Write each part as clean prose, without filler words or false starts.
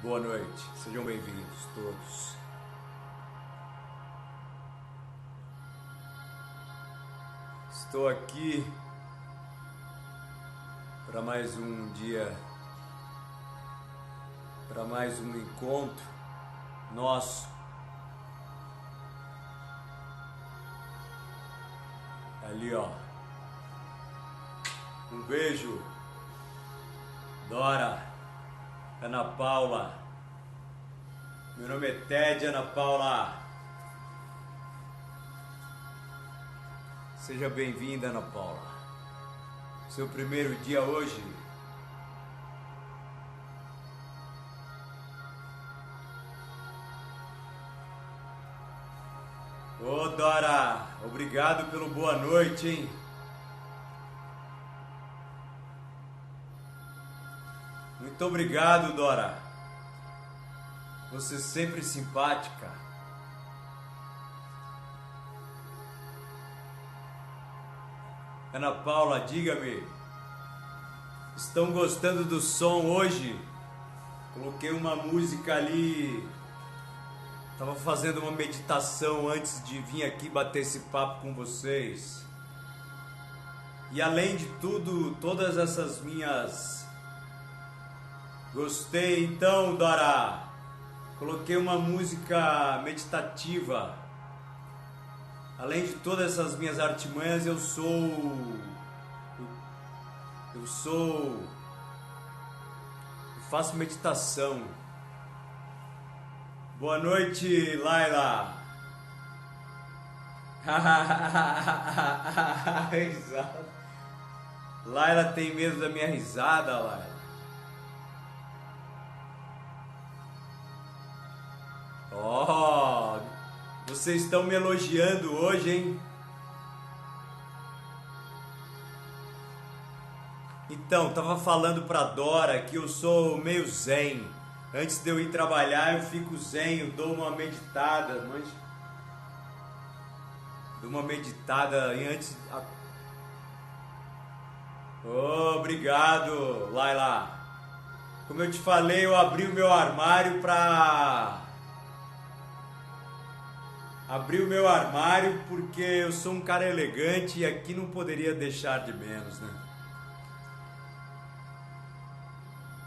boa noite, sejam bem-vindos todos. Estou aqui para mais um dia, para mais um encontro nosso. Ali, ó. Um beijo, Dora, Ana Paula. Meu nome é Ted, Ana Paula. Seja bem-vinda, Ana Paula. Seu primeiro dia hoje. Ô, Dora, obrigado pelo boa noite, hein? Muito obrigado, Dora. Você sempre simpática. Ana Paula, diga-me, estão gostando do som hoje? Coloquei uma música ali. Estava fazendo uma meditação antes de vir aqui bater esse papo com vocês. E além de tudo, todas essas minhas... Gostei, então, Dora. Coloquei uma música meditativa. Além de todas essas minhas artimanhas, eu faço meditação. Boa noite, Laila. Risada. Laila tem medo da minha risada, Laila. Ó, vocês estão me elogiando hoje, hein? Então, tava falando pra Dora que eu sou meio zen. Antes de eu ir trabalhar, eu fico zen, eu dou uma meditada, mas... Dou uma meditada e antes... Oh, obrigado, Laila. Como eu te falei, eu abri o meu armário pra... Abri o meu armário porque eu sou um cara elegante e aqui não poderia deixar de menos, né?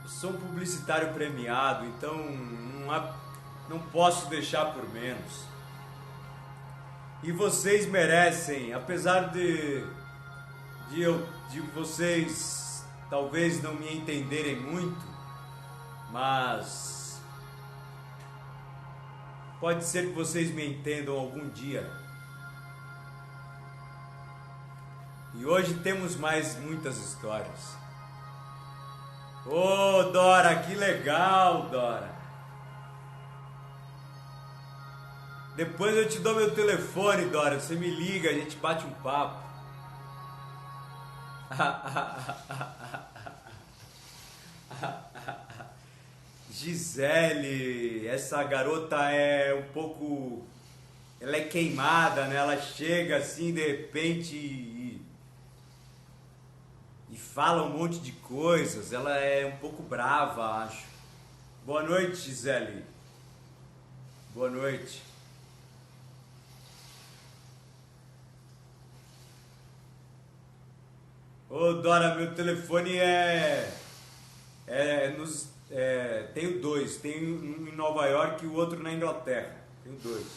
Eu sou um publicitário premiado, então não posso deixar por menos. E vocês merecem, apesar de vocês talvez não me entenderem muito, mas... Pode ser que vocês me entendam algum dia. E hoje temos mais muitas histórias. Ô, Dora, que legal, Dora. Depois eu te dou meu telefone, Dora. Você me liga, a gente bate um papo. Gisele, essa garota é um pouco... Ela é queimada, né? Ela chega assim de repente e fala um monte de coisas. Ela é um pouco brava, acho. Boa noite, Gisele. Boa noite. Ô, Dora, meu telefone tenho dois, tenho um em Nova York e o outro na Inglaterra. Tenho dois.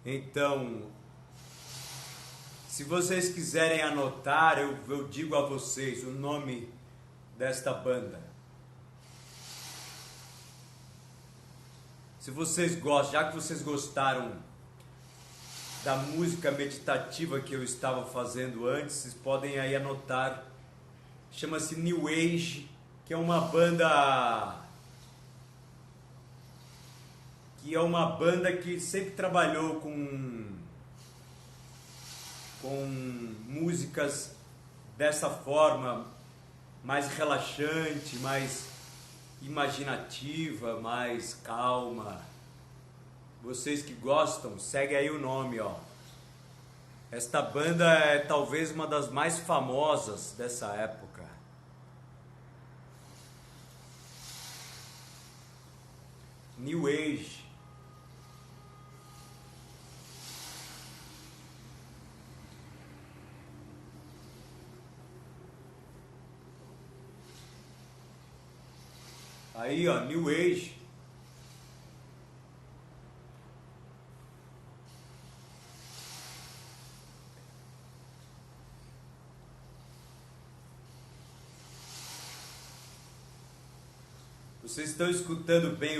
Então, se vocês quiserem anotar, eu digo a vocês o nome desta banda. Se vocês gostam, já que vocês gostaram da música meditativa que eu estava fazendo antes, vocês podem aí anotar. Chama-se New Age, que é uma banda que sempre trabalhou com músicas dessa forma, mais relaxante, mais imaginativa, mais calma. Vocês que gostam, segue aí o nome, ó. Esta banda é talvez uma das mais famosas dessa época. New Age. Aí, ó, New Age. Vocês estão escutando bem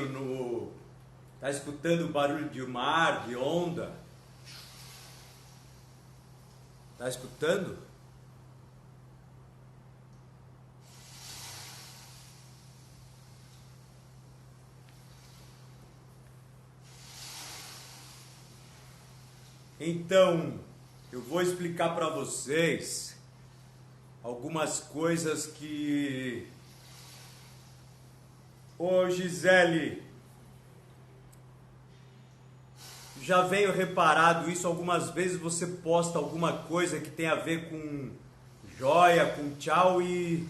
tá escutando o barulho de mar, de onda? Tá escutando? Então, eu vou explicar para vocês algumas coisas que... Ô Gisele, já venho reparado isso algumas vezes, você posta alguma coisa que tem a ver com joia, com tchau e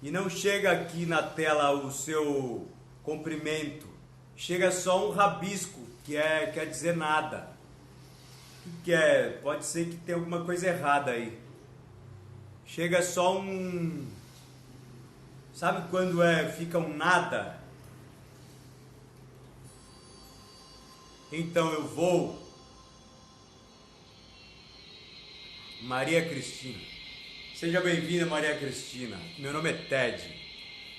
não chega aqui na tela o seu comprimento, chega só um rabisco, quer dizer nada. O que é? Pode ser que tenha alguma coisa errada aí. Chega só um... Sabe quando fica um nada? Então eu vou... Maria Cristina. Seja bem-vinda, Maria Cristina. Meu nome é Ted.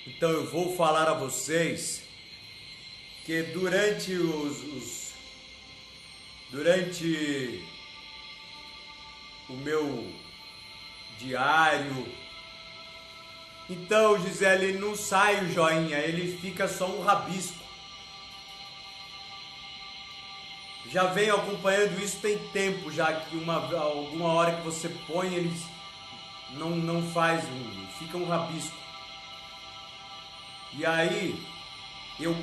Então eu vou falar a vocês que durante durante o meu diário... Então, Gisele, não sai o joinha, ele fica só um rabisco. Já venho acompanhando isso tem tempo, já que alguma hora que você põe, eles não faz fica um rabisco. E aí, eu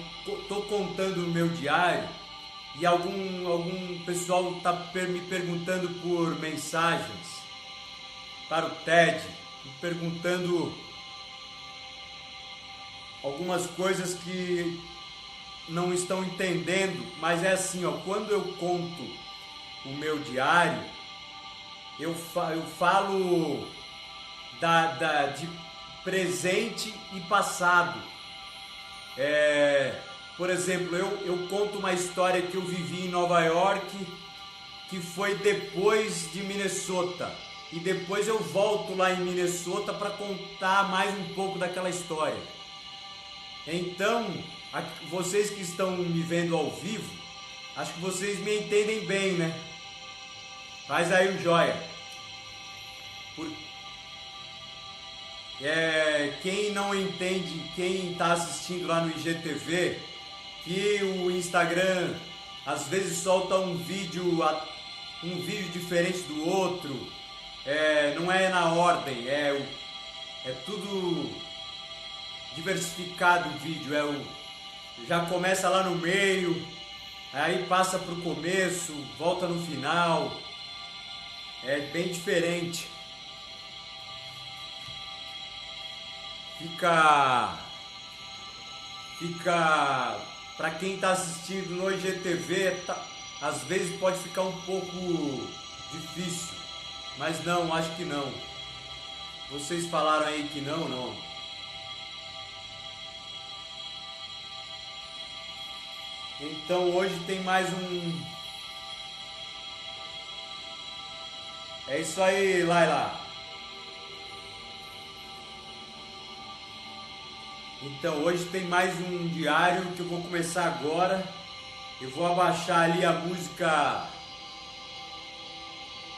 tô contando no meu diário e algum pessoal tá me perguntando por mensagens para o TED, me perguntando algumas coisas que não estão entendendo, mas é assim, ó, quando eu conto o meu diário, eu falo de presente e passado. Por exemplo, eu conto uma história que eu vivi em Nova York, que foi depois de Minnesota, e depois eu volto lá em Minnesota para contar mais um pouco daquela história. Então, vocês que estão me vendo ao vivo, acho que vocês me entendem bem, né? Faz aí o joia. Quem não entende, quem está assistindo lá no IGTV, que o Instagram às vezes solta um vídeo diferente do outro, não é na ordem, é tudo diversificado o vídeo, já começa lá no meio, aí passa pro começo, volta no final, é bem diferente. Fica para quem está assistindo no IGTV, às vezes pode ficar um pouco difícil, mas não, acho que não. Vocês falaram aí que não. Então hoje tem mais um... É isso aí, Laila. Então hoje tem mais um diário que eu vou começar agora. Eu vou abaixar ali a música.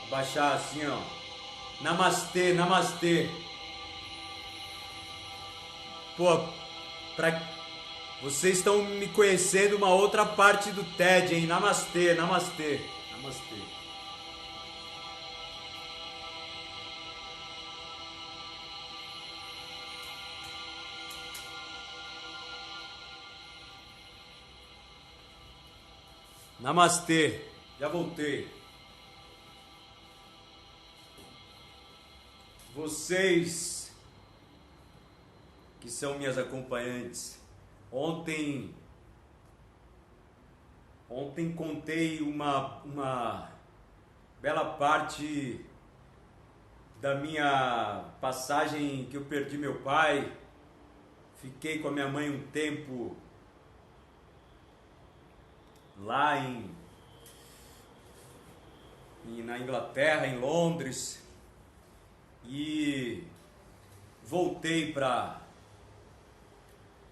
Abaixar assim, ó. Namastê, namastê. Pô, vocês estão me conhecendo uma outra parte do TED, hein? Namastê, namastê, namastê. Namastê, já voltei. Vocês que são minhas acompanhantes, ontem contei uma bela parte da minha passagem que eu perdi meu pai, fiquei com a minha mãe um tempo lá na Inglaterra, em Londres, e voltei para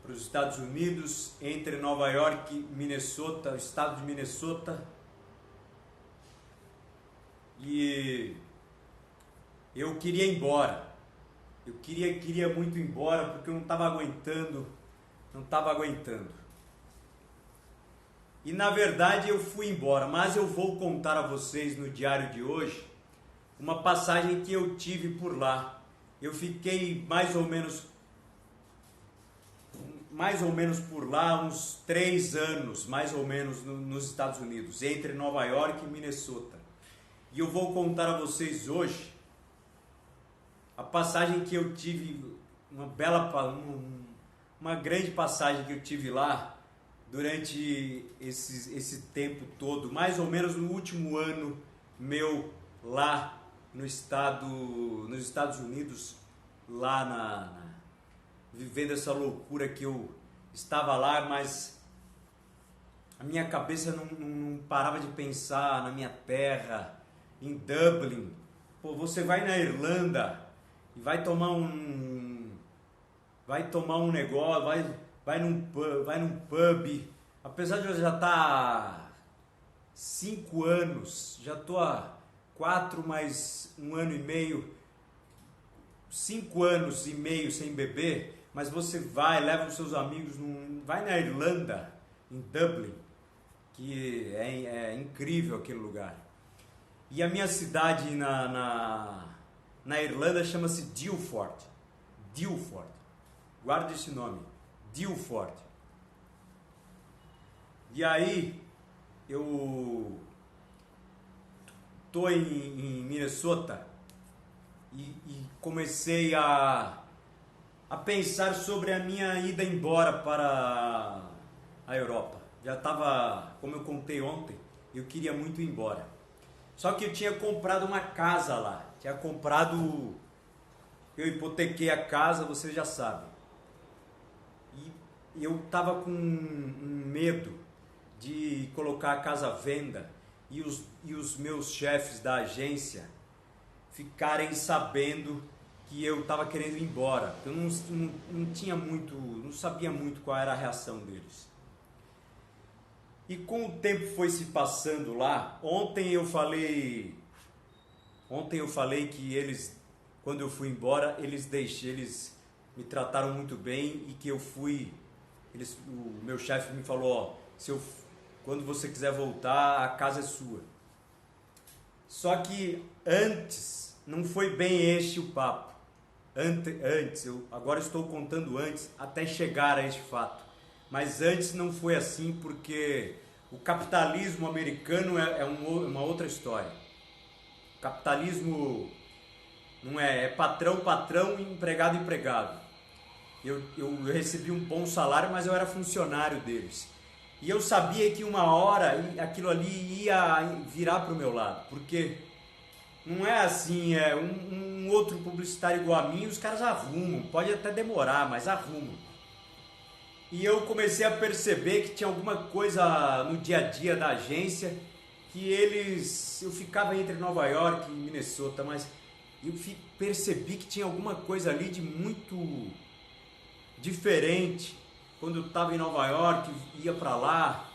os Estados Unidos, entre Nova York e Minnesota, o estado de Minnesota, e eu queria ir embora. Eu queria muito ir embora porque eu não estava aguentando. E na verdade eu fui embora, mas eu vou contar a vocês no diário de hoje uma passagem que eu tive por lá. Eu fiquei mais ou menos por lá uns 3 anos, mais ou menos, nos Estados Unidos, entre Nova York e Minnesota. E eu vou contar a vocês hoje a passagem que eu tive, uma grande passagem que eu tive lá durante esse tempo todo, mais ou menos no último ano meu lá nos Estados Unidos, lá vivendo essa loucura que eu estava lá, mas a minha cabeça não parava de pensar na minha terra, em Dublin. Pô, você vai na Irlanda e vai tomar um negócio, vai num pub, apesar de eu já estar 5 anos, já estou há 4 mais 1 ano e meio, 5 anos e meio sem beber, mas você leva os seus amigos, vai na Irlanda, em Dublin, que é incrível aquele lugar. E a minha cidade na Irlanda chama-se Dilford. Guarde esse nome, Dilford. E aí, eu tô em Minnesota e comecei a pensar sobre a minha ida embora para a Europa. Já estava, como eu contei ontem, eu queria muito ir embora. Só que eu tinha comprado uma casa lá. Eu hipotequei a casa, você já sabe. E eu estava com um medo de colocar a casa à venda e os meus chefes da agência ficarem sabendo que eu estava querendo ir embora. Eu não sabia muito qual era a reação deles. E com o tempo foi se passando lá, ontem eu falei que eles, quando eu fui embora, eles me trataram muito bem e que eu fui, o meu chefe me falou, ó, quando você quiser voltar, a casa é sua. Só que antes, não foi bem este o papo. Agora estou contando antes, até chegar a este fato. Mas antes não foi assim, porque o capitalismo americano é uma outra história. O capitalismo não é patrão, e empregado. Eu recebi um bom salário, mas eu era funcionário deles. E eu sabia que uma hora aquilo ali ia virar para o meu lado, porque não é assim, um outro publicitário igual a mim, os caras arrumam, pode até demorar, mas arrumam. E eu comecei a perceber que tinha alguma coisa no dia a dia da agência, eu ficava entre Nova York e Minnesota, mas eu percebi que tinha alguma coisa ali de muito diferente. Quando eu estava em Nova York, ia para lá,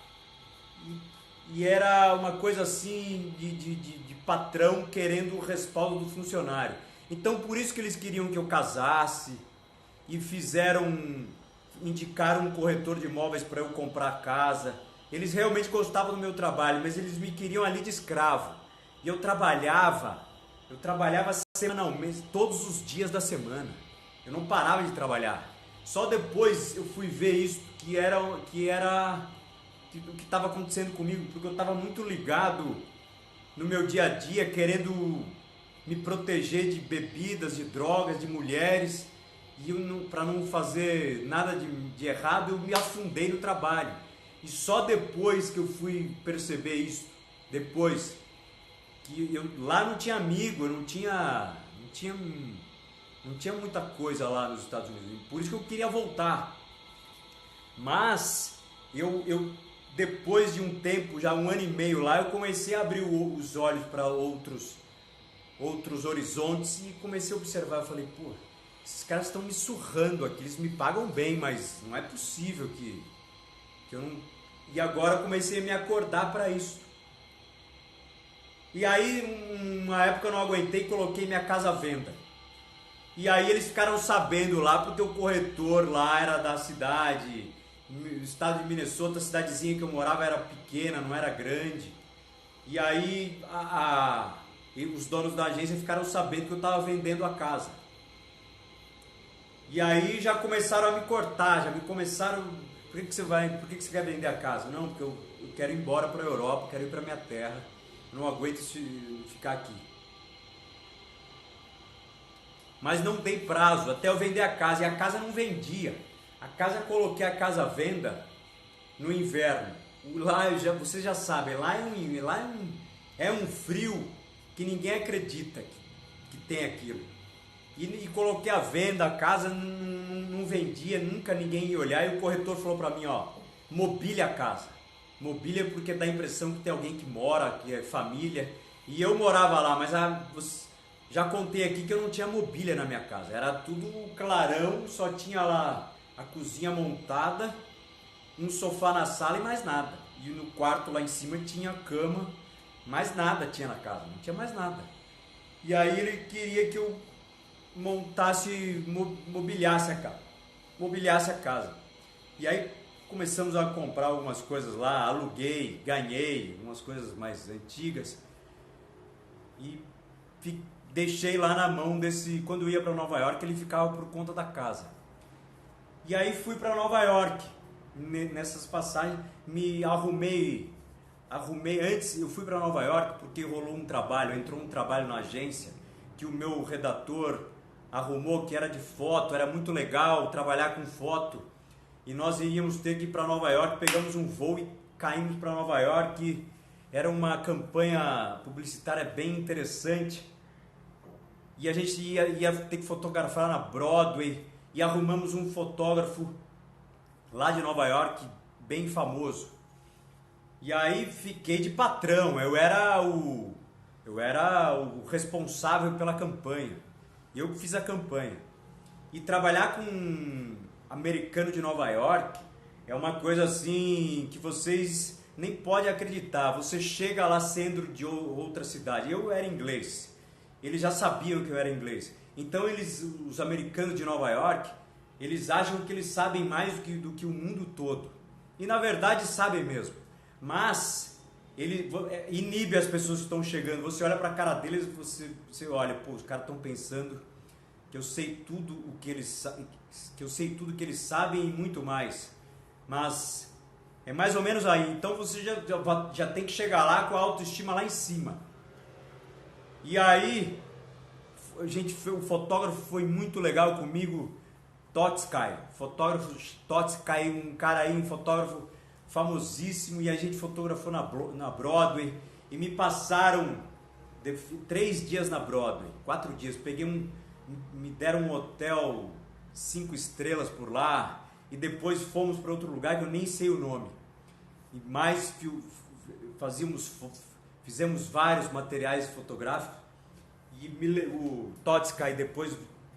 e era uma coisa assim de patrão querendo o respaldo do funcionário. Então por isso que eles queriam que eu casasse e indicaram um corretor de imóveis para eu comprar a casa. Eles realmente gostavam do meu trabalho, mas eles me queriam ali de escravo. E eu trabalhava semanalmente, todos os dias da semana. Eu não parava de trabalhar. Só depois eu fui ver isso, que era do que estava acontecendo comigo, porque eu estava muito ligado no meu dia a dia, querendo me proteger de bebidas, de drogas, de mulheres, e para não fazer nada de errado, eu me afundei no trabalho. E só depois que eu fui perceber isso, depois que eu lá não tinha amigo, eu não tinha muita coisa lá nos Estados Unidos, por isso que eu queria voltar. Mas eu depois de um tempo, já 1 ano e meio lá, eu comecei a abrir os olhos para outros horizontes e comecei a observar. Eu falei, pô, esses caras estão me surrando aqui, eles me pagam bem, mas não é possível que eu não... E agora eu comecei a me acordar para isso. E aí, uma época eu não aguentei e coloquei minha casa à venda. E aí eles ficaram sabendo lá, porque o corretor lá era da cidade, o estado de Minnesota, a cidadezinha que eu morava era pequena, não era grande. E aí e os donos da agência ficaram sabendo que eu estava vendendo a casa. E aí já começaram a me cortar, já me começaram... Por que você quer vender a casa? Não, porque eu quero ir embora para a Europa, quero ir para minha terra, eu não aguento ficar aqui. Mas não tem prazo, até eu vender a casa, e a casa não vendia. A casa, eu coloquei a casa à venda no inverno. Lá, vocês já sabem, lá é um frio que ninguém acredita que tem aquilo. E coloquei à venda, a casa não vendia, nunca ninguém ia olhar, e o corretor falou pra mim, ó, mobília a casa. Mobília porque dá a impressão que tem alguém que mora, que é família. E eu morava lá, mas já contei aqui que eu não tinha mobília na minha casa. Era tudo clarão, só tinha lá a cozinha montada, um sofá na sala e mais nada. E no quarto lá em cima tinha cama, mais nada tinha na casa, não tinha mais nada. E aí ele queria que eu mobiliasse a casa. E aí começamos a comprar algumas coisas lá, aluguei, ganhei umas coisas mais antigas e deixei lá na mão desse, quando eu ia para Nova York, ele ficava por conta da casa. E aí fui para Nova York, nessas passagens, me arrumei antes, eu fui para Nova York porque rolou um trabalho, entrou um trabalho na agência, que o meu redator arrumou, que era de foto, era muito legal trabalhar com foto, e nós iríamos ter que ir para Nova York, pegamos um voo e caímos para Nova York. Era uma campanha publicitária bem interessante, e a gente ia ter que fotografar na Broadway, e arrumamos um fotógrafo lá de Nova York, bem famoso. E aí fiquei de patrão, eu era o responsável pela campanha. Eu fiz a campanha. E trabalhar com um americano de Nova York é uma coisa assim que vocês nem podem acreditar. Você chega lá sendo de outra cidade. Eu era inglês. Eles já sabiam que eu era inglês. Então os americanos de Nova York, eles acham que eles sabem mais do que o mundo todo. E na verdade sabem mesmo. Mas ele inibe as pessoas que estão chegando. Você olha para a cara deles, você olha, pô, os caras estão pensando que eu sei tudo o que eles sabem e muito mais. Mas é mais ou menos aí. Então você já tem que chegar lá com a autoestima lá em cima. E aí o fotógrafo foi muito legal comigo, Totsky, fotógrafo Totsky, um cara aí, um fotógrafo famosíssimo, e a gente fotografou na Broadway, e me passaram 3 dias na Broadway, 4 dias, me deram um hotel 5 estrelas por lá, e depois fomos para outro lugar que eu nem sei o nome, e mais fizemos vários materiais fotográficos, e o Totsky depois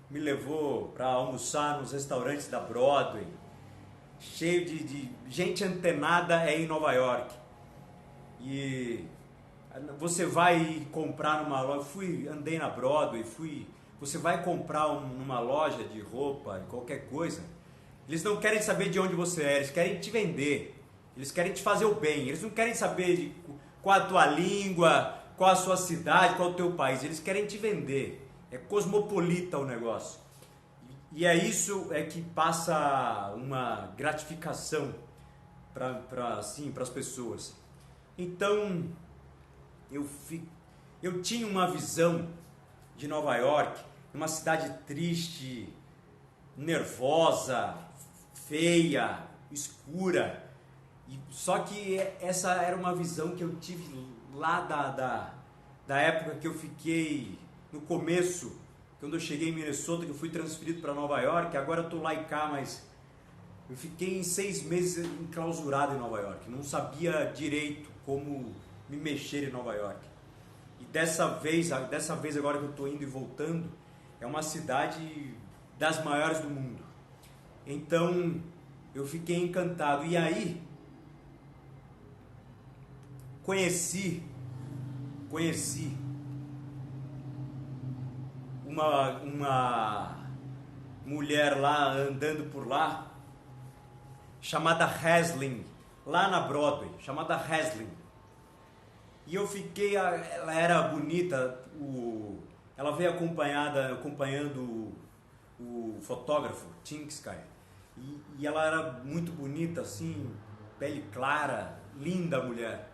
me levou para almoçar nos restaurantes da Broadway, cheio de gente antenada em Nova York. E você vai comprar numa loja, andei na Broadway, você vai comprar numa loja de roupa, qualquer coisa, eles não querem saber de onde você é, eles querem te vender, eles querem te fazer o bem, eles não querem saber qual a tua língua, qual a sua cidade, qual o teu país, eles querem te vender, é cosmopolita o negócio. E é isso que passa uma gratificação para assim, para as pessoas. Então eu tinha uma visão de Nova York, uma cidade triste, nervosa, feia, escura. Só que essa era uma visão que eu tive lá da época que eu fiquei no começo, quando eu cheguei em Minnesota, que eu fui transferido para Nova York. Agora eu estou lá e cá, mas eu fiquei em 6 meses enclausurado em Nova York. Não sabia direito como me mexer em Nova York. E dessa vez agora que eu estou indo e voltando, é uma cidade das maiores do mundo. Então eu fiquei encantado. E aí conheci uma mulher lá, andando por lá, chamada Haslin, lá na Broadway, chamada Haslin. E eu fiquei, ela era bonita, ela veio acompanhando o fotógrafo, Tim Sky. E ela era muito bonita, assim, pele clara, linda mulher.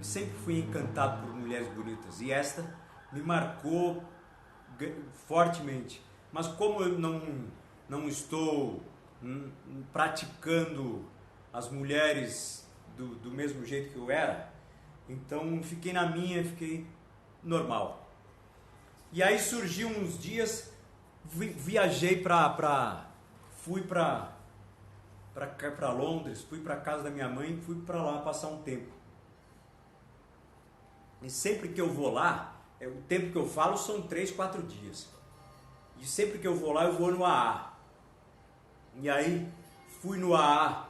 Sempre fui encantado por mulheres bonitas. E esta me marcou fortemente. Mas como eu não estou praticando as mulheres do mesmo jeito que eu era, então fiquei na minha, fiquei normal. E aí surgiu uns dias, viajei fui para Londres, fui para casa da minha mãe, fui para lá passar um tempo. E sempre que eu vou lá, o tempo que eu falo são 3, 4 dias. E sempre que eu vou lá, eu vou no AA. E aí, fui no AA.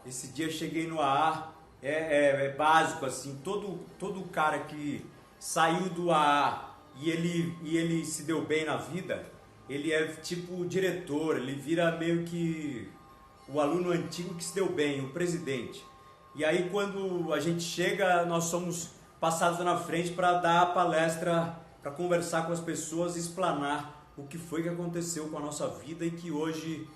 Esse dia cheguei no AA. É básico, assim. Todo cara que saiu do AA e ele se deu bem na vida, ele é tipo o diretor, ele vira meio que o aluno antigo que se deu bem, o presidente. E aí, quando a gente chega, nós somos passados na frente para dar a palestra, para conversar com as pessoas e explanar o que foi que aconteceu com a nossa vida e que hoje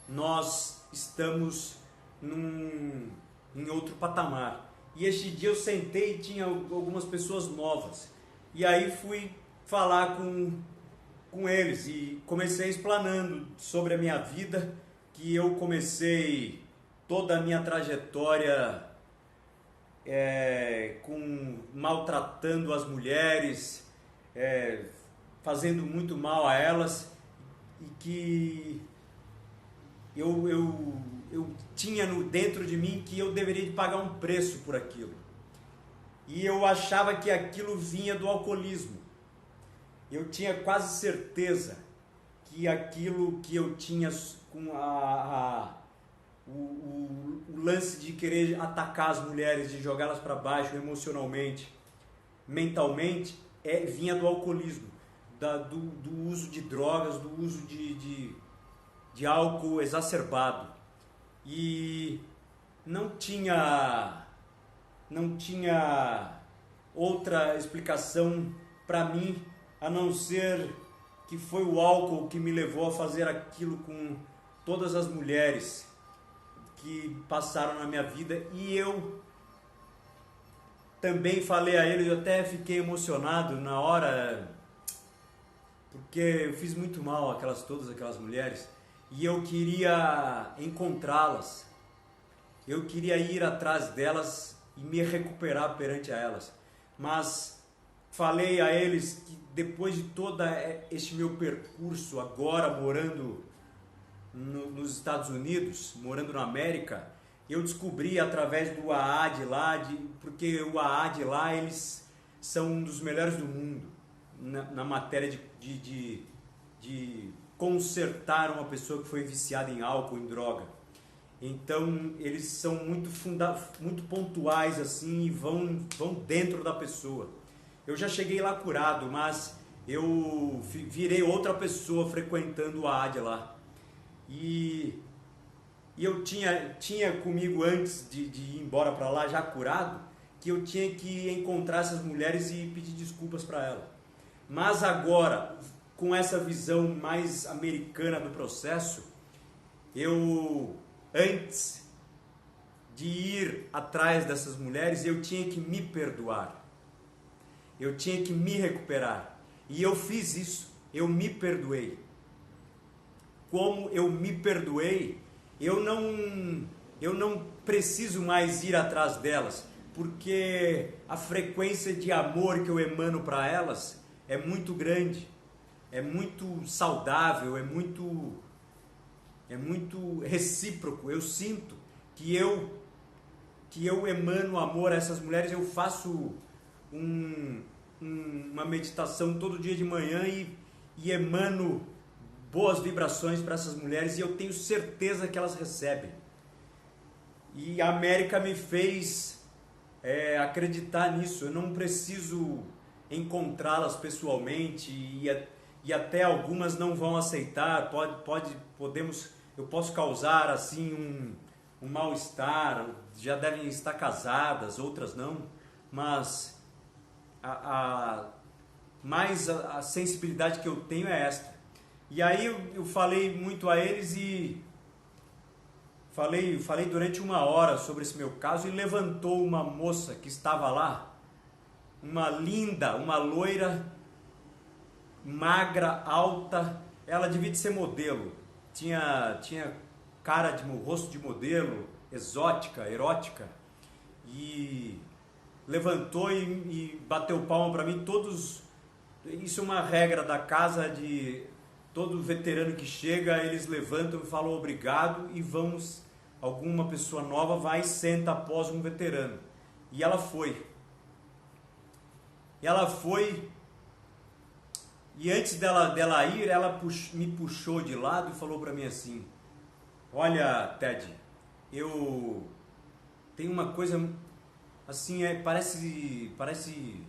nós estamos em outro patamar. E este dia eu sentei e tinha algumas pessoas novas. E aí fui falar com eles e comecei explanando sobre a minha vida, que eu comecei toda a minha trajetória maltratando as mulheres, fazendo muito mal a elas, e que eu tinha dentro de mim que eu deveria de pagar um preço por aquilo. E eu achava que aquilo vinha do alcoolismo. Eu tinha quase certeza que aquilo que eu tinha com o lance de querer atacar as mulheres, de jogá-las para baixo emocionalmente, mentalmente, vinha do alcoolismo, do uso de drogas, do uso de álcool exacerbado. E não tinha outra explicação para mim a não ser que foi o álcool que me levou a fazer aquilo com todas as mulheres que passaram na minha vida. E eu também falei a ele, eu até fiquei emocionado na hora, porque eu fiz muito mal a todas aquelas mulheres, e eu queria encontrá-las, eu queria ir atrás delas e me recuperar perante a elas. Mas falei a eles que depois de todo este meu percurso, agora morando nos Estados Unidos, morando na América, eu descobri através do AA de lá, porque o AA de lá, eles são um dos melhores do mundo na matéria de consertar uma pessoa que foi viciada em álcool, em droga. Então eles são muito pontuais assim, e vão dentro da pessoa. Eu já cheguei lá curado, mas eu virei outra pessoa frequentando o AA de lá. E eu tinha comigo, antes de ir embora para lá, já curado, que eu tinha que encontrar essas mulheres e pedir desculpas para elas. Mas agora, com essa visão mais americana do processo, antes de ir atrás dessas mulheres, eu tinha que me perdoar. Eu tinha que me recuperar. E eu fiz isso. Eu me perdoei. Como eu me perdoei, eu não preciso mais ir atrás delas, porque a frequência de amor que eu emano para elas é muito grande, é muito saudável, é muito recíproco. Eu sinto que eu emano amor a essas mulheres. Eu faço uma meditação todo dia de manhã e emano boas vibrações para essas mulheres, e eu tenho certeza que elas recebem. E a América me fez acreditar nisso. Eu não preciso encontrá-las pessoalmente, e até algumas não vão aceitar. Eu posso causar assim um mal-estar. Já devem estar casadas, outras não, mas a sensibilidade que eu tenho é esta. E aí eu falei muito a eles e falei durante 1 hora sobre esse meu caso, e levantou uma moça que estava lá, uma linda, uma loira, magra, alta. Ela devia de ser modelo, tinha cara de rosto de modelo, exótica, erótica, e levantou e bateu palma para mim. Isso é uma regra da casa, de todo veterano que chega, eles levantam e falam obrigado, e alguma pessoa nova vai e senta após um veterano. E ela foi. E antes dela ir, ela me puxou de lado e falou para mim assim: olha, Ted, eu tenho uma coisa assim, parece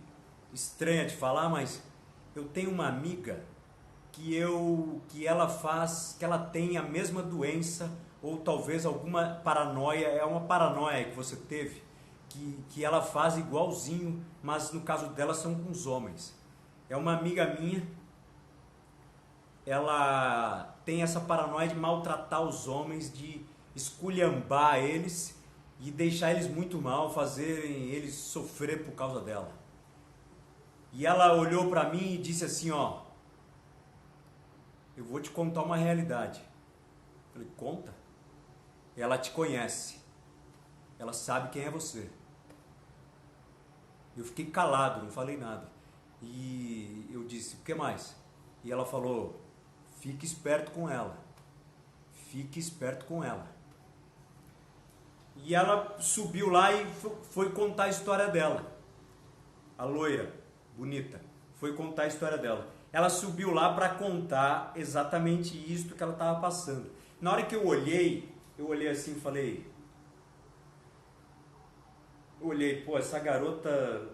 estranha de falar, mas eu tenho uma amiga que ela tem a mesma doença, ou talvez alguma paranoia. É uma paranoia que você teve, que ela faz igualzinho, mas no caso dela são com os homens. É uma amiga minha, ela tem essa paranoia de maltratar os homens, de esculhambar eles e deixar eles muito mal, fazerem eles sofrer por causa dela. E ela olhou para mim e disse assim: ó, eu vou te contar uma realidade. Eu falei: conta. Ela te conhece, ela sabe quem é você. Eu fiquei calado, não falei nada. E eu disse: o que mais? E ela falou: fique esperto com ela. Fique esperto com ela. E ela subiu lá e foi contar a história dela. A loira, bonita, foi contar a história dela. Ela subiu lá para contar exatamente isto que ela estava passando. Na hora que eu olhei assim e falei, pô, essa garota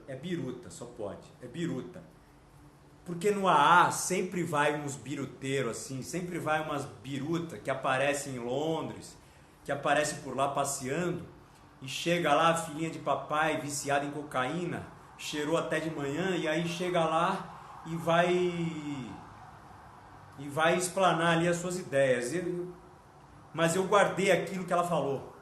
é biruta, só pode, é biruta. Porque no AA sempre vai uns biruteiros assim, sempre vai umas birutas que aparecem em Londres, que aparecem por lá passeando, e chega lá a filhinha de papai viciada em cocaína, cheirou até de manhã, e aí chega lá e vai explanar ali as suas ideias. Mas eu guardei aquilo que ela falou.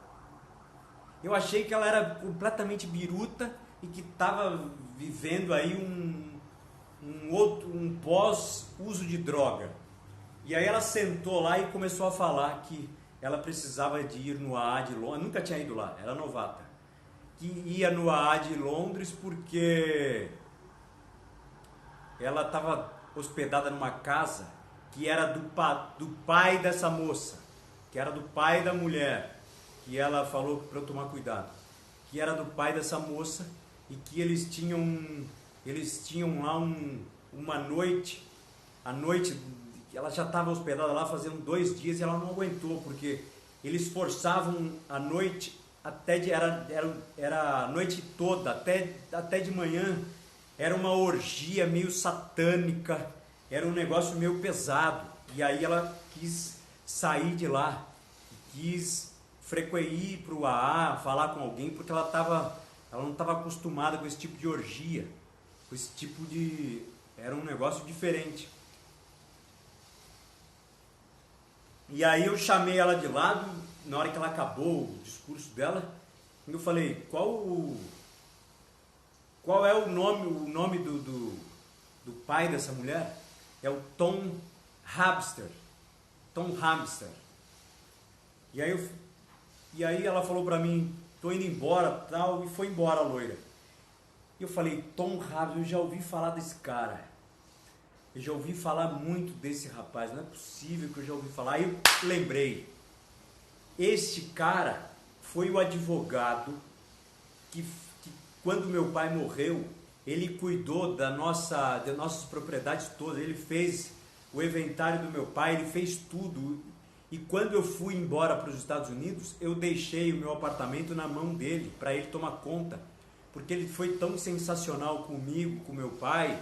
Eu achei que ela era completamente biruta e que estava vivendo aí um pós-uso de droga. E aí ela sentou lá e começou a falar que ela precisava de ir no AA de Londres. Nunca tinha ido lá, era novata. Que ia no AA de Londres porque ela estava hospedada numa casa que era do pai dessa moça, que era do pai da mulher, que ela falou para eu tomar cuidado, que era do pai dessa moça, e que eles tinham lá uma noite, a noite, ela já estava hospedada lá fazendo 2 dias, e ela não aguentou, porque eles forçavam a noite, era a noite toda, até de manhã. Era uma orgia meio satânica, era um negócio meio pesado. E aí ela quis sair de lá, quis ir para o AA, falar com alguém, porque ela não estava acostumada com esse tipo de orgia, com esse tipo de... era um negócio diferente. E aí eu chamei ela de lado, na hora que ela acabou o discurso dela, Eu falei, qual é o nome do pai dessa mulher? É o Tom Hamster. Tom Hamster. E aí ela falou pra mim, tô indo embora, tal, e foi embora a loira. E eu falei, Tom Hamster, eu já ouvi falar desse cara. Eu já ouvi falar muito desse rapaz, não é possível que eu já ouvi falar. Aí eu lembrei, este cara foi o advogado que quando meu pai morreu, ele cuidou das nossas propriedades todas, ele fez o inventário do meu pai, ele fez tudo. E quando eu fui embora para os Estados Unidos, eu deixei o meu apartamento na mão dele, para ele tomar conta, porque ele foi tão sensacional comigo, com meu pai,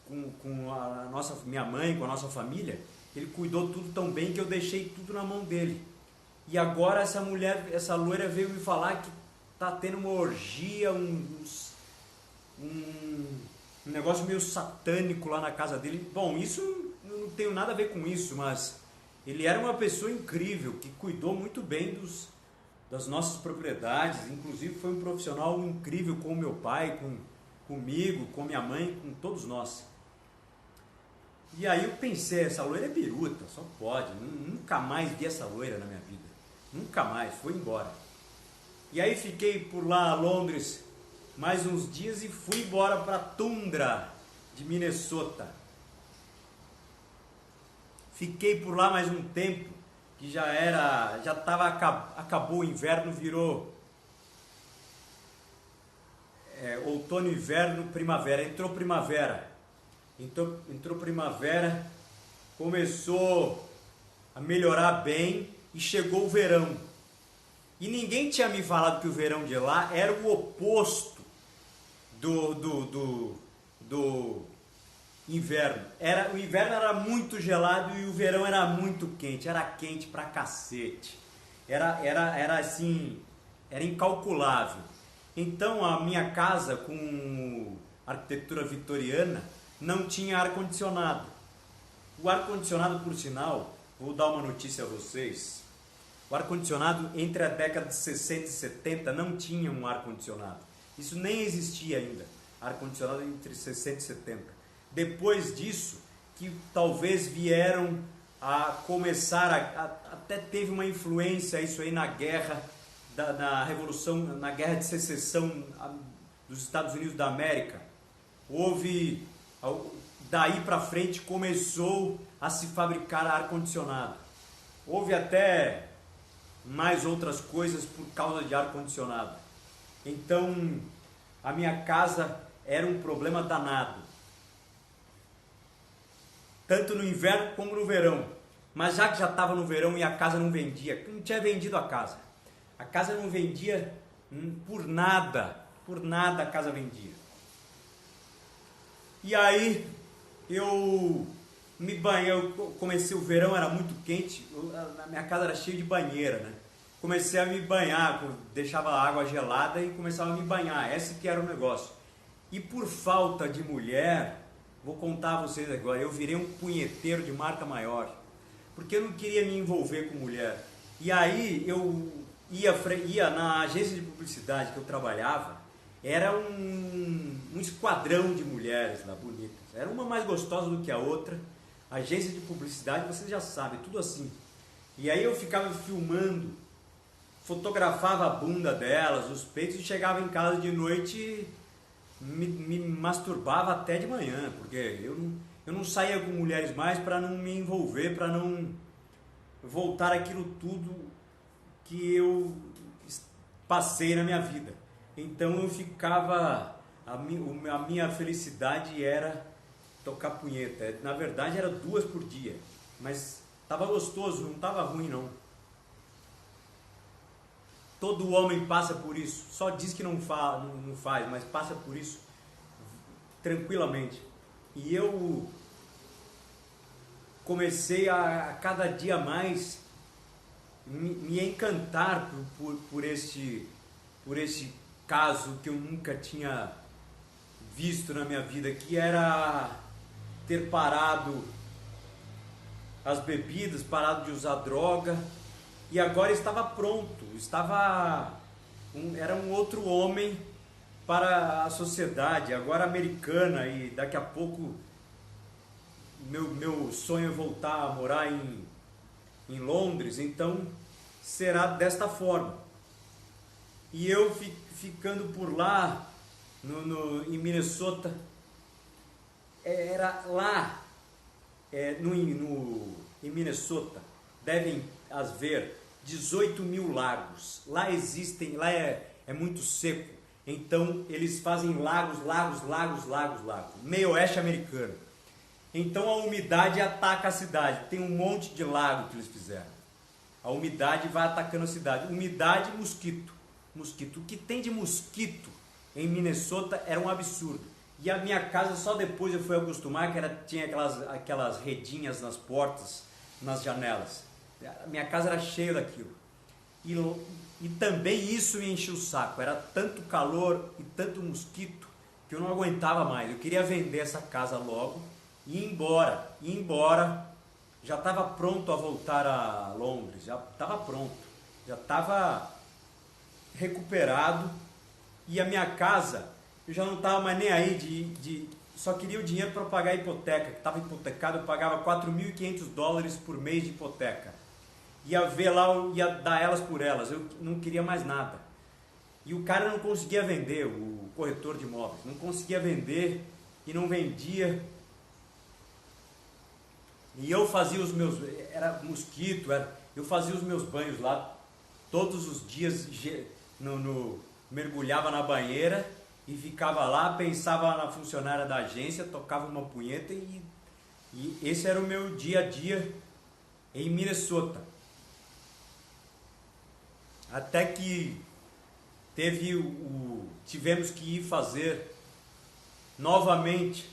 com minha mãe, com a nossa família. Ele cuidou tudo tão bem que eu deixei tudo na mão dele. E agora essa loira veio me falar que tá tendo uma orgia, um negócio meio satânico lá na casa dele. Bom, isso não tem nada a ver com isso, mas ele era uma pessoa incrível, que cuidou muito bem das nossas propriedades, inclusive foi um profissional incrível com o meu pai, comigo, com minha mãe, com todos nós. E aí eu pensei, essa loira é biruta, só pode, nunca mais vi essa loira na minha vida, nunca mais, foi embora. E aí fiquei por lá, Londres, mais uns dias e fui embora para Tundra, de Minnesota. Fiquei por lá mais um tempo, que acabou o inverno, virou outono, inverno, primavera, entrou primavera. Entrou primavera, começou a melhorar bem e chegou o verão. E ninguém tinha me falado que o verão de lá era o oposto do inverno. O inverno era muito gelado e o verão era muito quente. Era quente pra cacete. Era assim, era incalculável. Então a minha casa, com arquitetura vitoriana, não tinha ar-condicionado. O ar-condicionado, por sinal, vou dar uma notícia a vocês. O ar-condicionado, entre a década de 60 e 70, não tinha um ar-condicionado. Isso nem existia ainda, ar-condicionado entre 60 e 70. Depois disso, que talvez vieram a começar, até teve uma influência isso aí na guerra, na Revolução, na Guerra de Secessão dos Estados Unidos da América. Daí para frente começou a se fabricar ar-condicionado. Houve até mais outras coisas por causa de ar-condicionado. Então, a minha casa era um problema danado. Tanto no inverno como no verão. Mas já que já estava no verão e a casa não vendia, não tinha vendido a casa. A casa não vendia por nada a casa vendia. E aí eu me banhei, comecei, o verão era muito quente, a minha casa era cheia de banheira, né? Comecei a me banhar, deixava a água gelada e começava a me banhar, esse que era o negócio. E por falta de mulher, vou contar a vocês agora, eu virei um punheteiro de marca maior, porque eu não queria me envolver com mulher. E aí eu ia na agência de publicidade que eu trabalhava, era um esquadrão de mulheres lá, bonitas. Era uma mais gostosa do que a outra. Agência de publicidade, vocês já sabem, tudo assim. E aí eu ficava filmando, fotografava a bunda delas, os peitos, e chegava em casa de noite e me masturbava até de manhã, porque eu não saía com mulheres mais para não me envolver, para não voltar aquilo tudo que eu passei na minha vida. Então eu ficava, a minha felicidade era tocar punheta. Na verdade era 2 por dia, mas estava gostoso, não estava ruim não. Todo homem passa por isso, só diz que não faz, mas passa por isso tranquilamente. E eu comecei a cada dia mais me encantar por esse caso que eu nunca tinha visto na minha vida, que era ter parado as bebidas, parado de usar droga, e agora estava pronto, era um outro homem para a sociedade, agora americana, e daqui a pouco meu sonho é voltar a morar em Londres, então será desta forma. E eu ficando por lá, em Minnesota, era lá, em Minnesota, devem haver 18 mil lagos. Lá existem, lá é muito seco, então eles fazem lagos, meio oeste americano. Então a umidade ataca a cidade, tem um monte de lago que eles fizeram. A umidade vai atacando a cidade, umidade e mosquito. O que tem de mosquito em Minnesota era um absurdo. E a minha casa só depois eu fui acostumar, que tinha aquelas redinhas nas portas, nas janelas. A minha casa era cheia daquilo. E também isso me encheu o saco. Era tanto calor e tanto mosquito que eu não aguentava mais. Eu queria vender essa casa logo e ir embora. Já estava pronto a voltar a Londres. Já estava pronto. Já estava recuperado. E a minha casa, eu já não estava mais nem aí só queria o dinheiro para pagar a hipoteca, que estava hipotecado. Eu pagava $4.500 por mês de hipoteca. Ia ver lá, ia dar elas por elas, eu não queria mais nada. E o cara não conseguia vender, o corretor de imóveis, não conseguia vender e não vendia. E eu fazia os meus, era mosquito, eu fazia os meus banhos lá todos os dias, mergulhava na banheira e ficava lá, pensava na funcionária da agência, tocava uma punheta e esse era o meu dia a dia em Minnesota. Até que tivemos que ir fazer novamente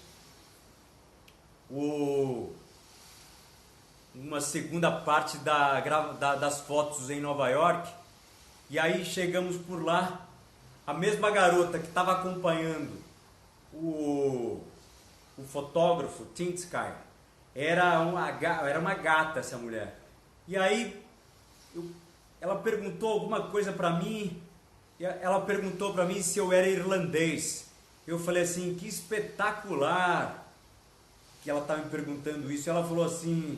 uma segunda parte das fotos em Nova York. E aí chegamos por lá, a mesma garota que estava acompanhando o fotógrafo Tim Sky, era uma gata essa mulher. E aí ela perguntou alguma coisa para mim, ela perguntou para mim se eu era irlandês. Eu falei assim, que espetacular que ela estava me perguntando isso. Ela falou assim,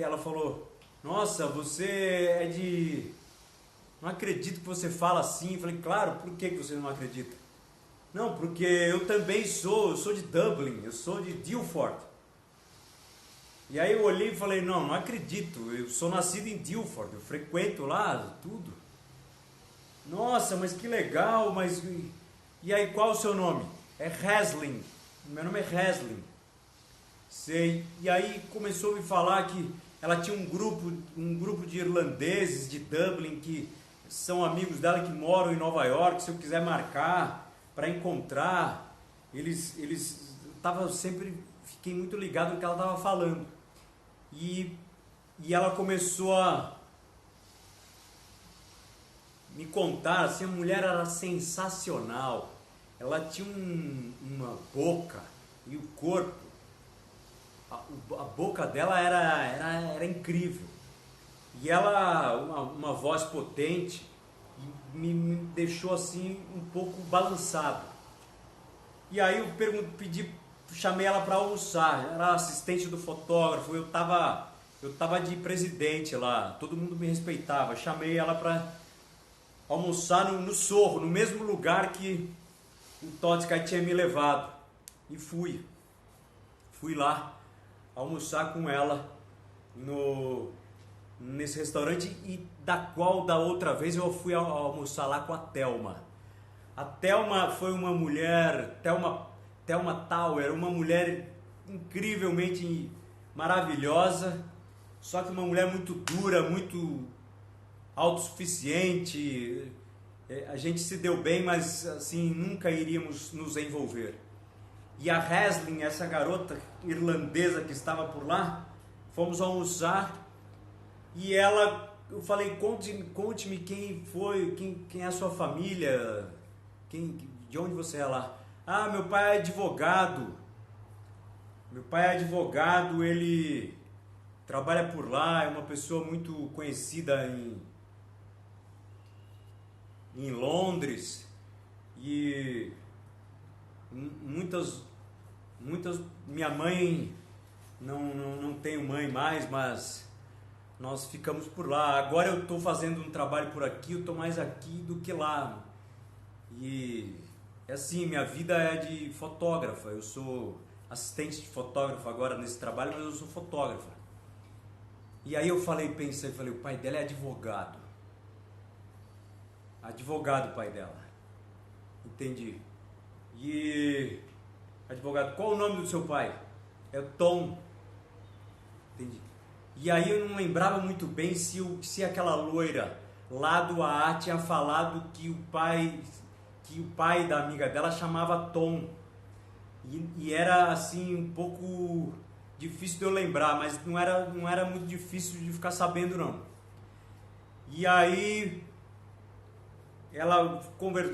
ela falou, nossa, você é de... Não acredito que você fala assim. Eu falei, claro, por que você não acredita? Não, porque eu também eu sou de Dublin, eu sou de Dilford. E aí eu olhei e falei, não acredito, eu sou nascido em Dilford, eu frequento lá, tudo. Nossa, mas que legal, mas... E aí, qual é o seu nome? É Haslin, meu nome é Haslin. Sei. E aí começou a me falar que ela tinha um grupo de irlandeses de Dublin que são amigos dela que moram em Nova York, se eu quiser marcar para encontrar, eles estavam sempre... Fiquei muito ligado no que ela estava falando. E ela começou a me contar, assim, a mulher era sensacional. Ela tinha uma boca e o corpo, a boca dela era incrível. E ela, uma voz potente, me deixou assim um pouco balançado. E aí eu chamei ela para almoçar, era assistente do fotógrafo, eu tava de presidente lá, todo mundo me respeitava. Chamei ela para almoçar no Sorro, no mesmo lugar que o Todd Sky tinha me levado. E fui lá almoçar com ela nesse restaurante, e da outra vez eu fui almoçar lá com a Thelma. A Thelma foi uma mulher, Thelma Tower, uma mulher incrivelmente maravilhosa, só que uma mulher muito dura, muito autossuficiente. A gente se deu bem, mas assim, nunca iríamos nos envolver. E a Haslin, essa garota irlandesa que estava por lá, fomos almoçar e eu falei, conte-me quem foi, quem é a sua família, de onde você é lá. Ah, meu pai é advogado. Ele trabalha por lá, é uma pessoa muito conhecida em Londres e muitas, minha mãe, não tenho mãe mais, mas nós ficamos por lá. Agora eu estou fazendo um trabalho por aqui, eu estou mais aqui do que lá. E assim, minha vida é de fotógrafa, eu sou assistente de fotógrafo agora nesse trabalho, mas eu sou fotógrafa. E aí eu pensei, o pai dela é advogado. Advogado o pai dela. Entendi. E advogado, qual o nome do seu pai? É Tom. Entendi. E aí eu não lembrava muito bem se aquela loira lá do AA tinha falado que o pai da amiga dela chamava Tom. E era assim um pouco difícil de eu lembrar, mas não era muito difícil de ficar sabendo não. E aí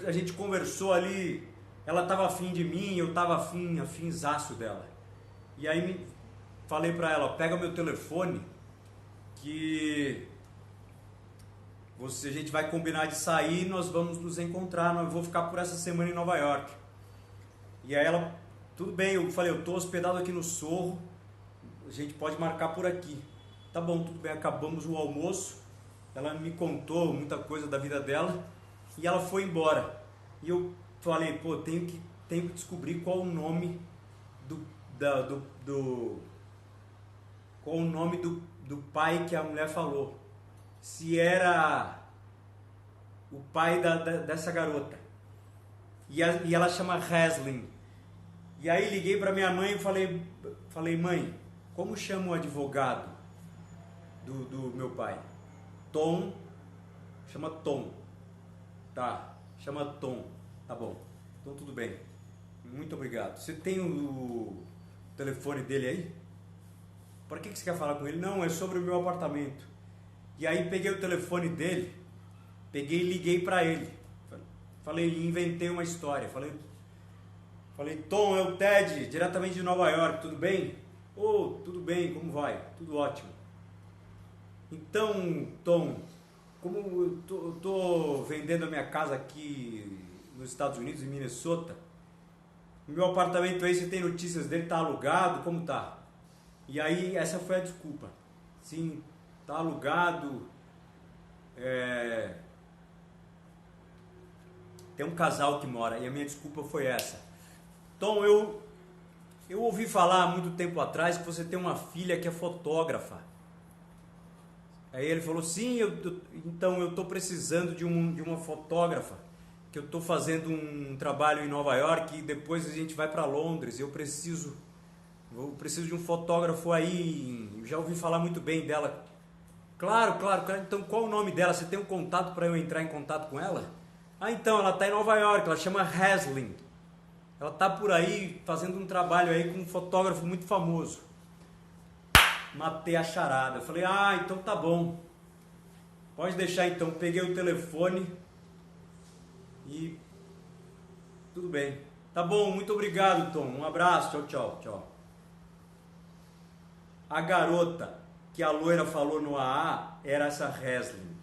a gente conversou ali, ela estava afim de mim, eu estava afinzaço dela. E aí falei pra ela, pega meu telefone que a gente vai combinar de sair, nós vamos nos encontrar, eu vou ficar por essa semana em Nova York. E aí ela, tudo bem, eu falei, eu tô hospedado aqui no Sorro, a gente pode marcar por aqui. Tá bom, tudo bem, acabamos o almoço, ela me contou muita coisa da vida dela e ela foi embora. E eu falei, pô, tenho que descobrir qual o nome do pai que a mulher falou. Se era o pai dessa garota. E ela chama Haslin. E aí liguei para minha mãe e falei, mãe, como chama o advogado do meu pai? Tom. Chama Tom. Tá, chama Tom. Tá bom. Então tudo bem. Muito obrigado. Você tem o telefone dele aí? Para que você quer falar com ele? Não, é sobre o meu apartamento. E aí peguei o telefone dele, e liguei para ele. Falei, inventei uma história. Falei, Tom, é o Ted, diretamente de Nova York, tudo bem? Tudo bem, como vai? Tudo ótimo. Então, Tom, como eu tô vendendo a minha casa aqui nos Estados Unidos, em Minnesota, meu apartamento aí, você tem notícias dele, tá alugado, como tá? E aí, essa foi a desculpa. Sim, tá alugado, tem um casal que mora, e a minha desculpa foi essa. Tom, eu ouvi falar há muito tempo atrás que você tem uma filha que é fotógrafa. Aí ele falou, sim, então eu estou precisando de uma fotógrafa, que eu estou fazendo um trabalho em Nova York e depois a gente vai para Londres, eu preciso de um fotógrafo aí, já ouvi falar muito bem dela. Claro, então qual o nome dela? Você tem um contato para eu entrar em contato com ela? Então, ela está em Nova York, ela chama Haslin. Ela está por aí fazendo um trabalho aí com um fotógrafo muito famoso. Matei a charada. Eu falei, então tá bom. Pode deixar então. Peguei o telefone e tudo bem. Tá bom, muito obrigado, Tom. Um abraço, tchau. A garota que a loira falou no AA era essa Haslin,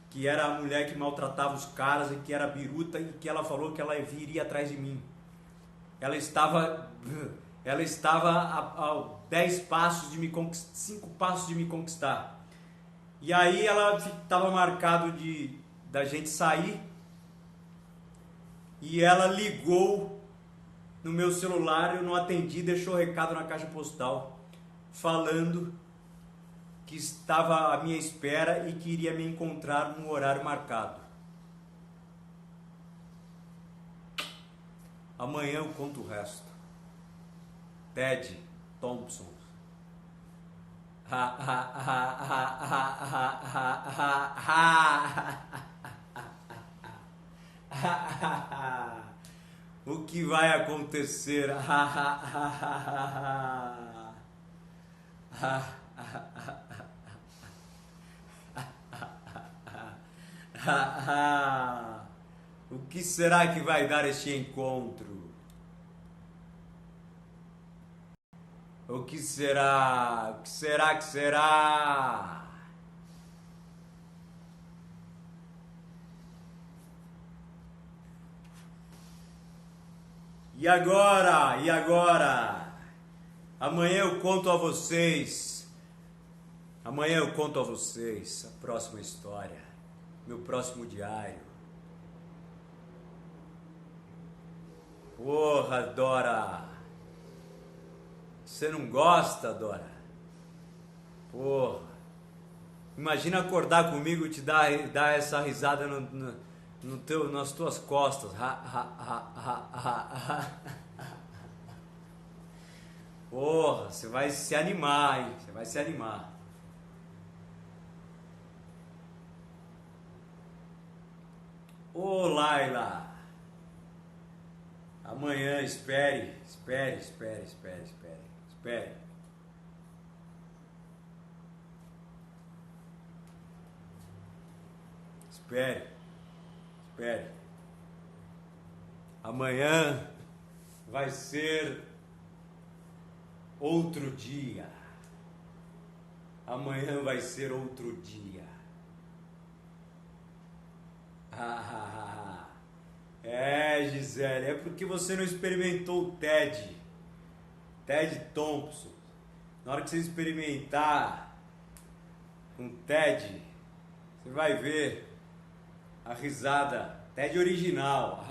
que era a mulher que maltratava os caras e que era biruta e que ela falou que ela viria atrás de mim. Ela estava a 10 passos de me conquistar, 5 passos de me conquistar. E aí ela estava marcado da gente sair e ela ligou no meu celular, eu não atendi, deixou recado na caixa postal falando que estava à minha espera e que iria me encontrar no horário marcado. Amanhã eu conto o resto. Ted Thompson. O que vai acontecer? O que será que vai dar este encontro? O que será? O que será que será? E agora? E agora? Amanhã eu conto a vocês. Amanhã eu conto a vocês a próxima história. Meu próximo diário. Porra, Dora. Você não gosta, Dora? Porra. Imagina acordar comigo e te dar essa risada nas tuas costas. Porra, você vai se animar, hein? Você vai se animar. Ô, Laila. Amanhã, espere. Espere. Amanhã vai ser outro dia. Amanhã vai ser outro dia. É, Gisele, é porque você não experimentou o Ted Thompson. Na hora que você experimentar com o Ted, você vai ver a risada, Ted original.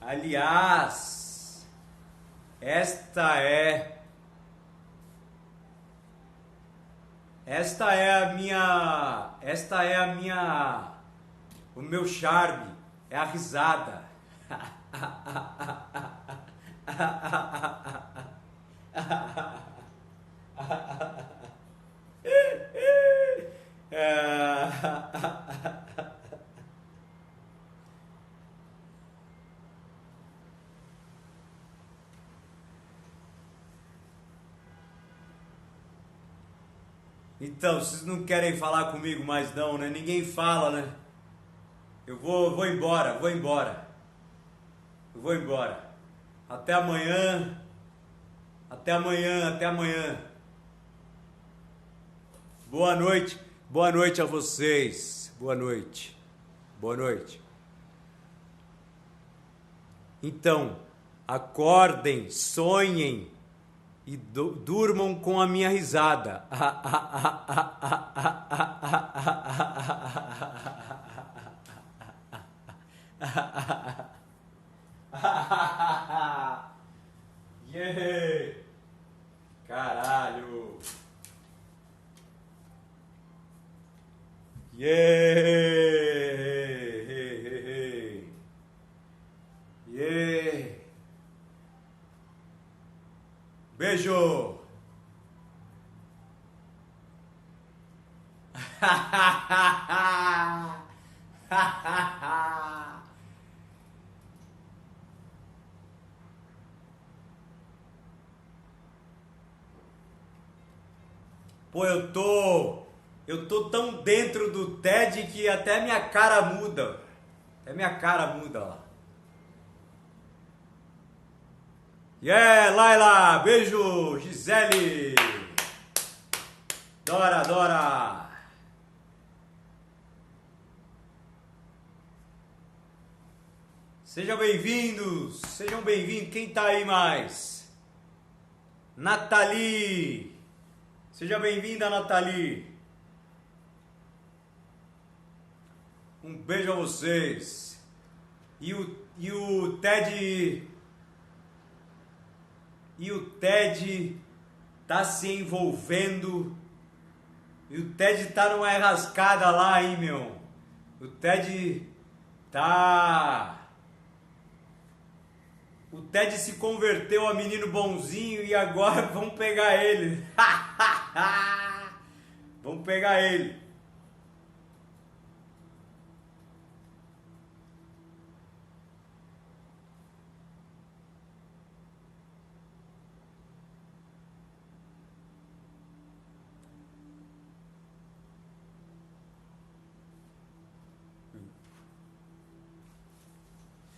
Aliás, esta é a minha, o meu charme, é a risada. Então, vocês não querem falar comigo mais não, né? Ninguém fala, né? Eu vou embora. Até amanhã. Boa noite a vocês. Boa noite. Então, acordem, sonhem e durmam com a minha risada. Yeah! Caralho! Yeah! Yeah! Beijo! Pô, eu tô tão dentro do TED que até minha cara muda. Lá. Yeah, Laila, beijo, Gisele. Dora. Sejam bem-vindos. Quem tá aí mais? Nathalie. Seja bem-vinda, Nathalie. Um beijo a vocês. E o Ted tá se envolvendo. E o Ted tá numa enrascada lá, hein, meu. O Ted se converteu a menino bonzinho e agora vamos pegar ele. Vamos pegar ele.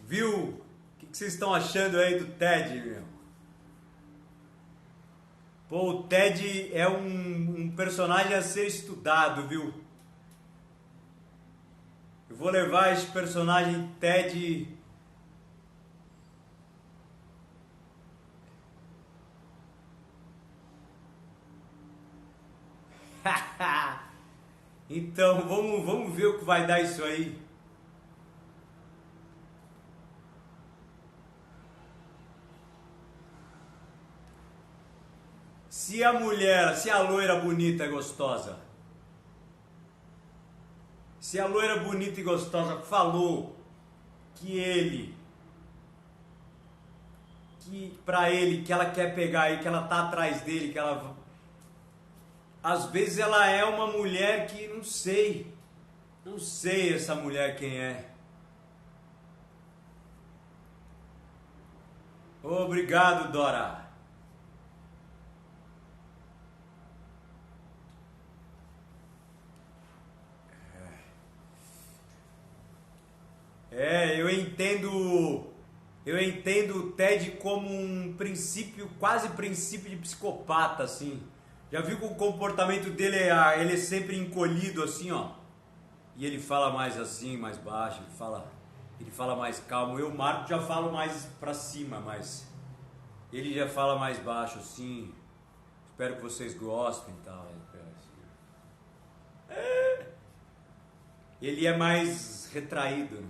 Viu? O que vocês estão achando aí do Ted, meu? Pô, o Ted é um personagem a ser estudado, viu? Eu vou levar esse personagem Ted. Então, vamos ver o que vai dar isso aí. Se a mulher, se a loira bonita e gostosa, se a loira bonita e gostosa falou que pra ele, que ela quer pegar e que ela tá atrás dele, que ela, às vezes ela é uma mulher que não sei essa mulher quem é. Obrigado, Dora. Eu entendo o Ted como um princípio, quase princípio de psicopata, assim. Já viu que o comportamento dele ele é sempre encolhido, assim, ó. E ele fala mais assim, mais baixo, ele fala mais calmo. Eu, Marco, já falo mais pra cima, mas ele já fala mais baixo, assim. Espero que vocês gostem e tal. Ele é mais retraído, né?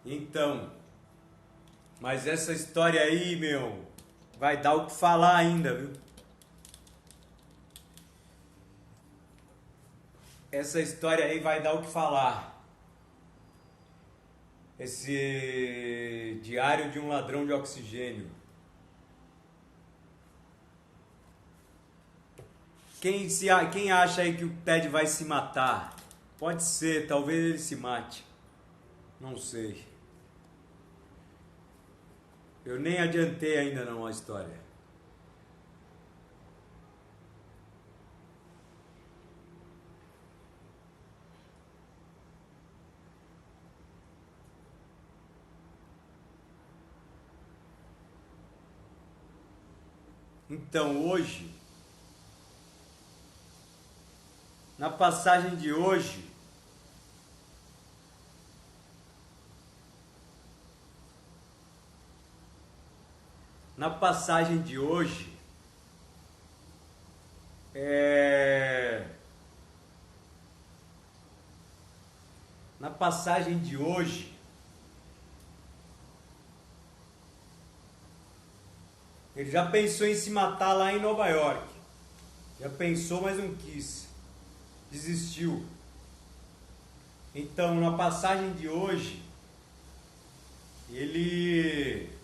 Então, mas essa história aí, meu, vai dar o que falar ainda, viu? Essa história aí vai dar o que falar. Esse diário de um ladrão de oxigênio. Quem acha aí que o Ted vai se matar? Pode ser, talvez ele se mate. Não sei. Eu nem adiantei ainda não a história. Então hoje, na passagem de hoje, na passagem de hoje, na passagem de hoje, ele já pensou em se matar lá em Nova York. Já pensou, mas não quis. Desistiu. Então, na passagem de hoje, ele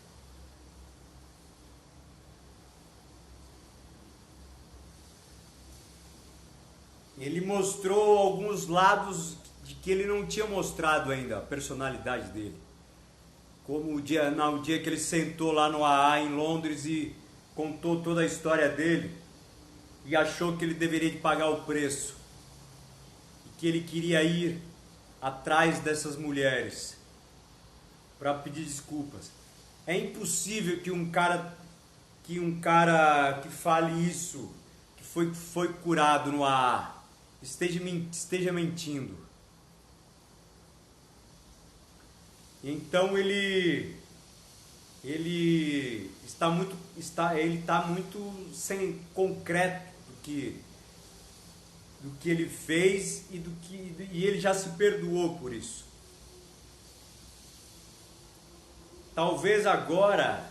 mostrou alguns lados de que ele não tinha mostrado ainda, a personalidade dele. Como no dia que ele sentou lá no AA em Londres e contou toda a história dele e achou que ele deveria de pagar o preço. E que ele queria ir atrás dessas mulheres para pedir desculpas. É impossível que um cara que fale isso, que foi curado no AA, esteja mentindo. Então ele está muito sem concreto do que ele fez e ele já se perdoou por isso. Talvez agora,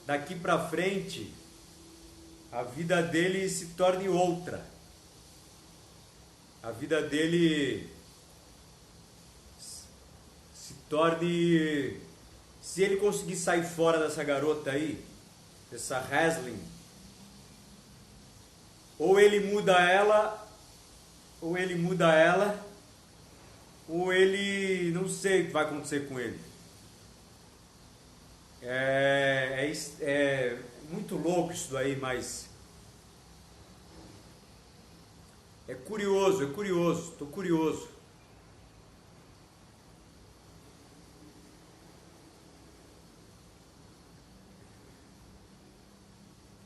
daqui para frente, a vida dele se torne outra. A vida dele se torne... Se ele conseguir sair fora dessa garota aí, dessa Haslin, ou ele muda ela, ou ele não sei o que vai acontecer com ele. É muito louco isso daí, mas é curioso, tô curioso.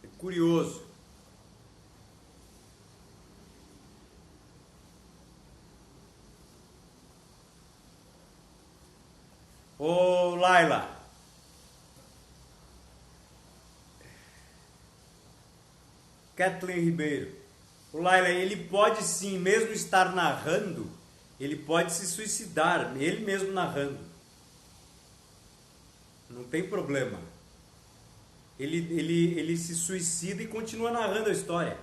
É curioso. Ô Laila, Kathleen Ribeiro, o Laila, ele pode sim, mesmo estar narrando, ele pode se suicidar, ele mesmo narrando. Não tem problema. Ele se suicida e continua narrando a história.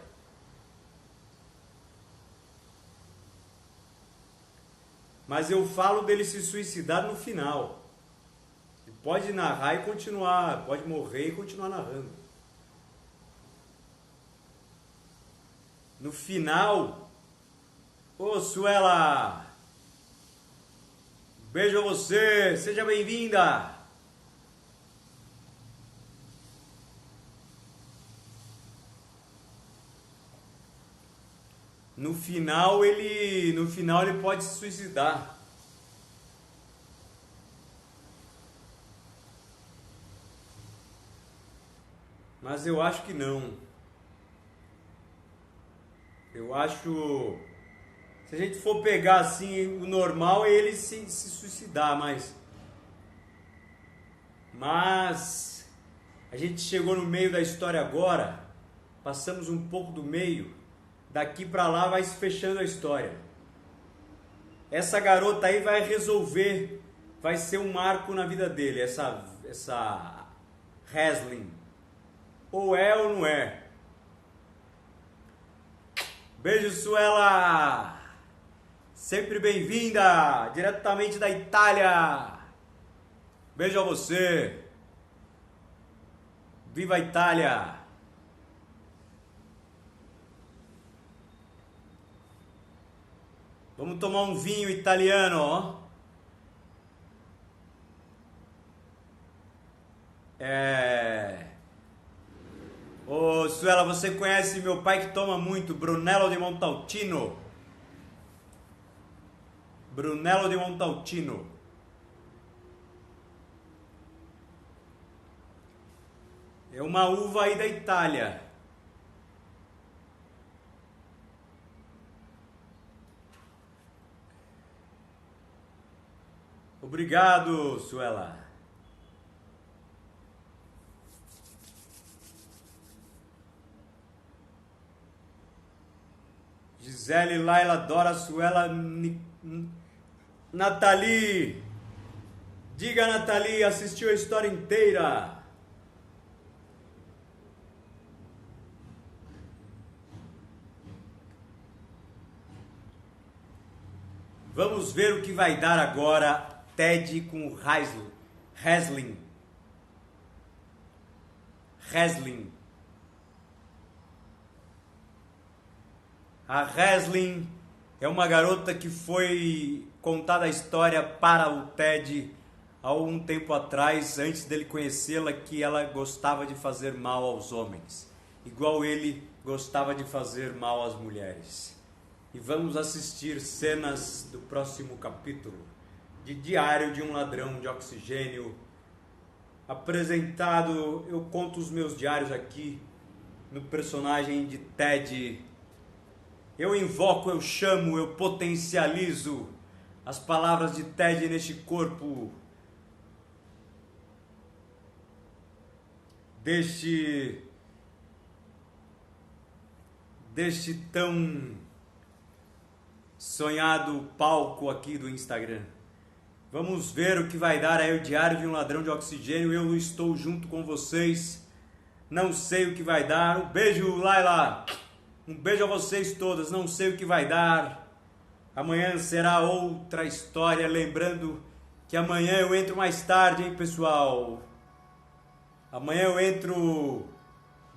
Mas eu falo dele se suicidar no final. Ele pode narrar e continuar, pode morrer e continuar narrando. No final, ô Suela, beijo a você, seja bem-vinda. No final ele pode se suicidar. Mas eu acho que não. Eu acho, se a gente for pegar assim, o normal é ele se suicidar, mas a gente chegou no meio da história agora, passamos um pouco do meio, daqui pra lá vai se fechando a história. Essa garota aí vai resolver, vai ser um marco na vida dele, essa Haslin. Ou é ou não é. Beijo, Suela! Sempre bem-vinda! Diretamente da Itália! Beijo a você! Viva a Itália! Vamos tomar um vinho italiano, ó. Ô, Suela, você conhece meu pai que toma muito, Brunello de Montalcino. Brunello de Montalcino. É uma uva aí da Itália. Obrigado, Suela. Gisele, Laila, Dora, Suela, Nathalie. Diga, Nathalie, assistiu a história inteira. Vamos ver o que vai dar agora Ted com o Haslin. A Haslin é uma garota que foi contada a história para o Ted há um tempo atrás, antes dele conhecê-la, que ela gostava de fazer mal aos homens, igual ele gostava de fazer mal às mulheres. E vamos assistir cenas do próximo capítulo de Diário de um Ladrão de Oxigênio. Apresentado, eu conto os meus diários aqui no personagem de Ted. Eu invoco, eu chamo, eu potencializo as palavras de Ted neste corpo deste tão sonhado palco aqui do Instagram. Vamos ver o que vai dar aí o Diário de um Ladrão de Oxigênio. Eu estou junto com vocês. Não sei o que vai dar. Um beijo, Laila. Um beijo a vocês todas. Não sei o que vai dar. Amanhã será outra história. Lembrando que amanhã eu entro mais tarde, hein, pessoal? Amanhã eu entro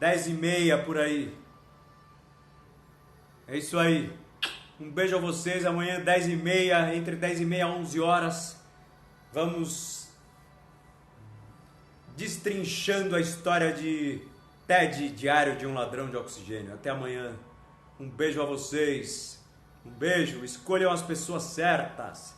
10h30 por aí. É isso aí. Um beijo a vocês. Amanhã 10h30, entre 10h30 e 11 horas. Vamos destrinchando a história de Ted, Diário de um Ladrão de Oxigênio. Até amanhã. Um beijo a vocês. Um beijo. Escolham as pessoas certas.